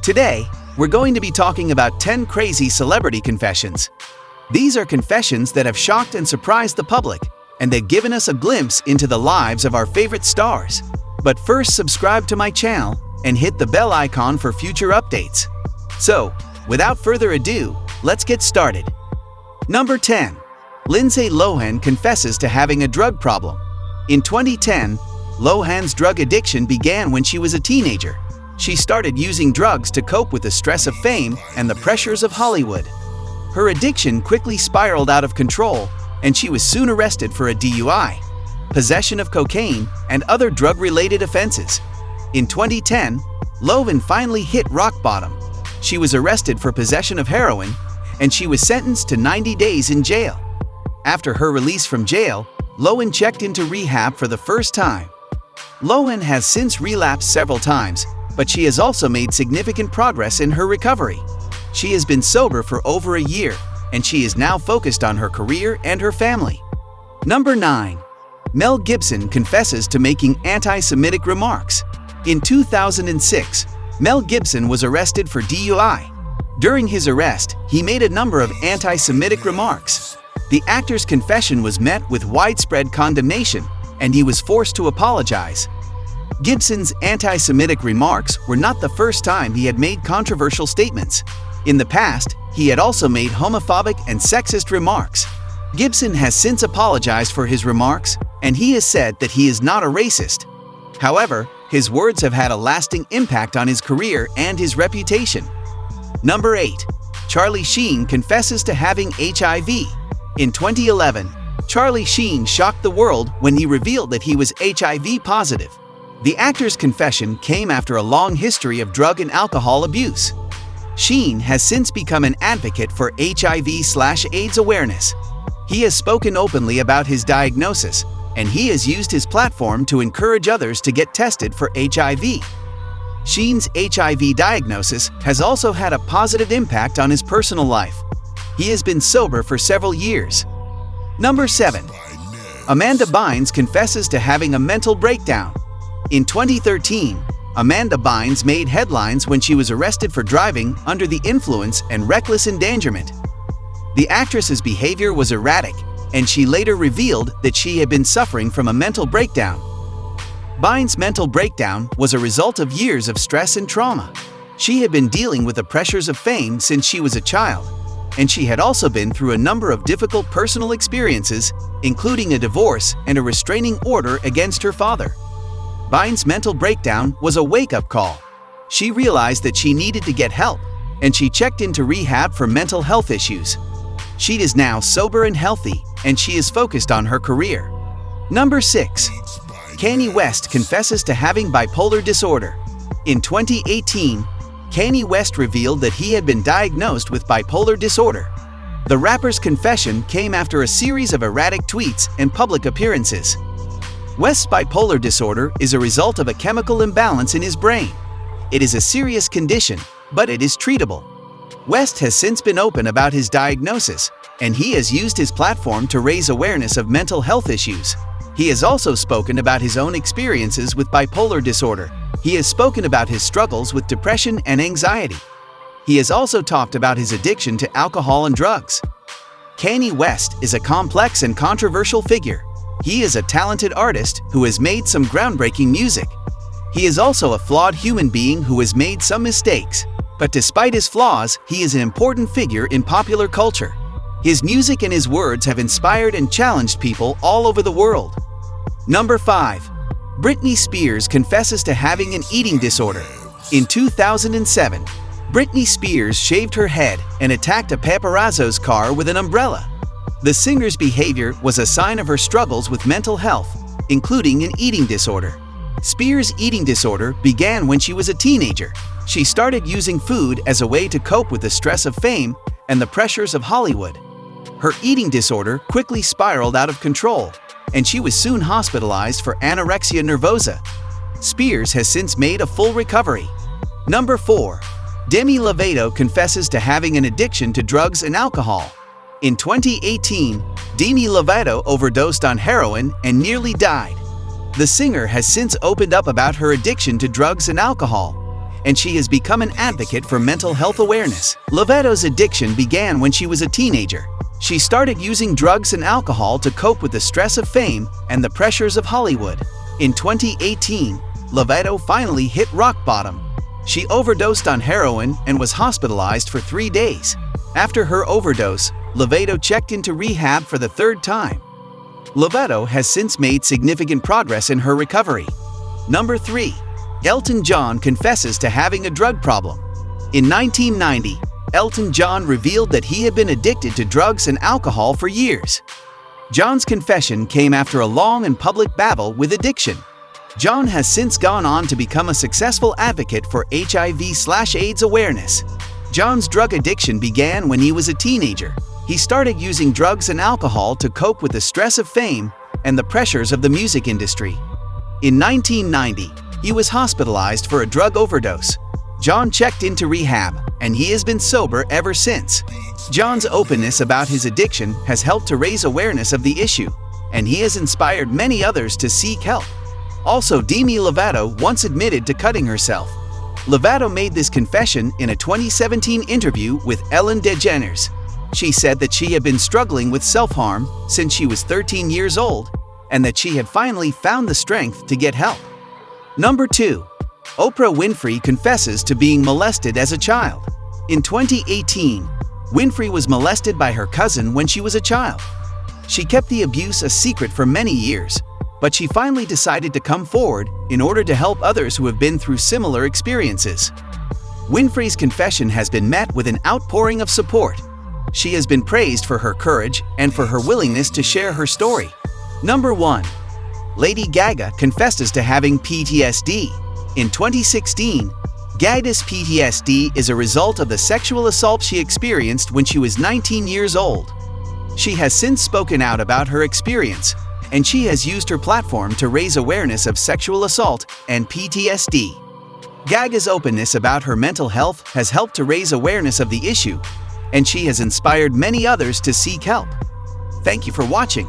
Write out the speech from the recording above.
Today, we're going to be talking about 10 crazy celebrity confessions. These are confessions that have shocked and surprised the public, and they've given us a glimpse into the lives of our favorite stars. But first, subscribe to my channel and hit the bell icon for future updates. So, without further ado, let's get started. Number 10. Lindsay Lohan confesses to having a drug problem. In 2010, Lohan's drug addiction began when she was a teenager. She started using drugs to cope with the stress of fame and the pressures of Hollywood. Her addiction quickly spiraled out of control, and she was soon arrested for a DUI, possession of cocaine, and other drug-related offenses. In 2010, Lohan finally hit rock bottom. She was arrested for possession of heroin, and she was sentenced to 90 days in jail. After her release from jail, Lohan checked into rehab for the first time. Lohan has since relapsed several times, but she has also made significant progress in her recovery. She has been sober for over a year, and she is now focused on her career and her family. Number 9. Mel Gibson confesses to making anti-Semitic remarks. In 2006, Mel Gibson was arrested for DUI. During his arrest, he made a number of anti-Semitic remarks. The actor's confession was met with widespread condemnation, and he was forced to apologize. Gibson's anti-Semitic remarks were not the first time he had made controversial statements. In the past, he had also made homophobic and sexist remarks. Gibson has since apologized for his remarks, and he has said that he is not a racist. However, his words have had a lasting impact on his career and his reputation. Number 8. Charlie Sheen confesses to having HIV. In 2011, Charlie Sheen shocked the world when he revealed that he was HIV positive. The actor's confession came after a long history of drug and alcohol abuse. Sheen has since become an advocate for HIV/AIDS awareness. He has spoken openly about his diagnosis, and he has used his platform to encourage others to get tested for HIV. Sheen's HIV diagnosis has also had a positive impact on his personal life. He has been sober for several years. Number 7. Amanda Bynes confesses to having a mental breakdown. In 2013, Amanda Bynes made headlines when she was arrested for driving under the influence and reckless endangerment. The actress's behavior was erratic, and she later revealed that she had been suffering from a mental breakdown. Bynes' mental breakdown was a result of years of stress and trauma. She had been dealing with the pressures of fame since she was a child, and she had also been through a number of difficult personal experiences, including a divorce and a restraining order against her father. Bynes' mental breakdown was a wake-up call. She realized that she needed to get help, and she checked into rehab for mental health issues. She is now sober and healthy, and she is focused on her career. Number 6. Kanye West confesses to having bipolar disorder. In 2018, Kanye West revealed that he had been diagnosed with bipolar disorder. The rapper's confession came after a series of erratic tweets and public appearances. West's bipolar disorder is a result of a chemical imbalance in his brain. It is a serious condition, but it is treatable. West has since been open about his diagnosis, and he has used his platform to raise awareness of mental health issues. He has also spoken about his own experiences with bipolar disorder. He has spoken about his struggles with depression and anxiety. He has also talked about his addiction to alcohol and drugs. Kanye West is a complex and controversial figure. He is a talented artist who has made some groundbreaking music. He is also a flawed human being who has made some mistakes. But despite his flaws, he is an important figure in popular culture. His music and his words have inspired and challenged people all over the world. Number 5. Britney Spears confesses to having an eating disorder. In 2007, Britney Spears shaved her head and attacked a paparazzo's car with an umbrella. The singer's behavior was a sign of her struggles with mental health, including an eating disorder. Spears' eating disorder began when she was a teenager. She started using food as a way to cope with the stress of fame and the pressures of Hollywood. Her eating disorder quickly spiraled out of control, and she was soon hospitalized for anorexia nervosa. Spears has since made a full recovery. Number 4. Demi Lovato confesses to having an addiction to drugs and alcohol. In 2018, Demi Lovato overdosed on heroin and nearly died. The singer has since opened up about her addiction to drugs and alcohol, and she has become an advocate for mental health awareness. Lovaito's addiction began when she was a teenager. She started using drugs and alcohol to cope with the stress of fame and the pressures of Hollywood. In 2018, Lovaito finally hit rock bottom. She overdosed on heroin and was hospitalized for 3 days. After her overdose, Lovaito checked into rehab for the 3rd time. Lovaito has since made significant progress in her recovery. Number 3. Elton John confesses to having a drug problem. In 1990, Elton John revealed that he had been addicted to drugs and alcohol for years. John's confession came after a long and public battle with addiction. John has since gone on to become a successful advocate for HIV/AIDS awareness. John's drug addiction began when he was a teenager. He started using drugs and alcohol to cope with the stress of fame and the pressures of the music industry. In 1990, he was hospitalized for a drug overdose. John checked into rehab, and he has been sober ever since. John's openness about his addiction has helped to raise awareness of the issue, and he has inspired many others to seek help. Also, Demi Lovato once admitted to cutting herself. Lovato made this confession in a 2017 interview with Ellen DeGeneres. She said that she had been struggling with self-harm since she was 13 years old, and that she had finally found the strength to get help. Number 2. Oprah Winfrey confesses to being molested as a child. In 2018, Winfrey was molested by her cousin when she was a child. She kept the abuse a secret for many years, but she finally decided to come forward in order to help others who have been through similar experiences. Winfrey's confession has been met with an outpouring of support. She has been praised for her courage and for her willingness to share her story. Number 1. Lady Gaga confesses to having PTSD. In 2016, Gaga's PTSD is a result of the sexual assault she experienced when she was 19 years old. She has since spoken out about her experience, and she has used her platform to raise awareness of sexual assault and PTSD. Gaga's openness about her mental health has helped to raise awareness of the issue, and she has inspired many others to seek help. Thank you for watching.